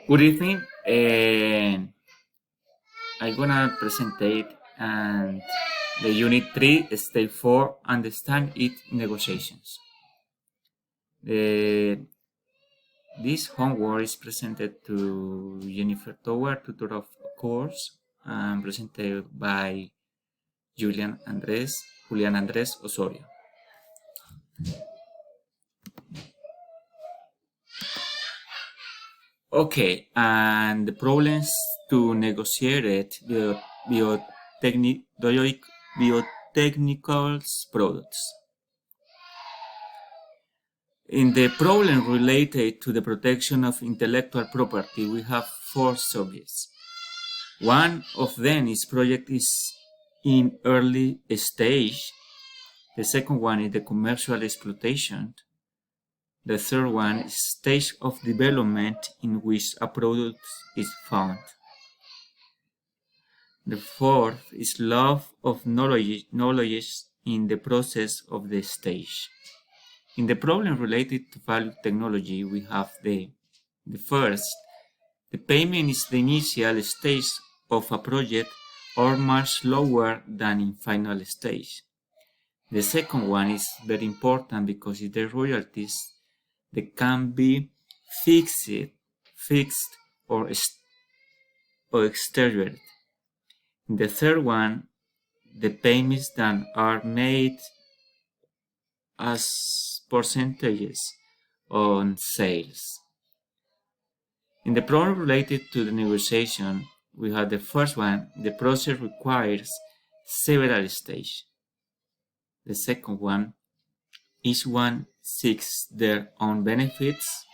Good evening, and I'm gonna present and the Unit 3, Step 4, Understand It Negotiations. This homework is presented to Jennifer Tower, tutor of course, and presented by Julian Andres Osorio. Okay, and the problems to negotiate biotechnical products. In the problem related to the protection of intellectual property, we have 4 subjects. One of them is project is in early stage. The second one is the commercial exploitation. The third one is stage of development in which a product is found. The fourth is love of knowledge in the process of the stage. In the problem related to value technology, we have the first, the payment is the initial stage of a project or much lower than in final stage. The second one is very important because it's the royalties that can be fixed or exterior. In the third one, the payments that are made as percentages on sales. In the problem related to the negotiation, we have the first one, the process requires several stages. The second one, each one seeks their own benefits.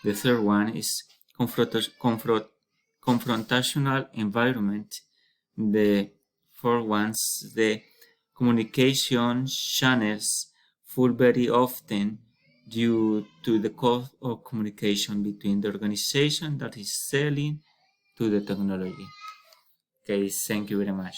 The third one is confrontational environment. The fourth one, the communication channels fall very often due to the cost of communication between the organization that is selling to the technology. Okay, thank you very much.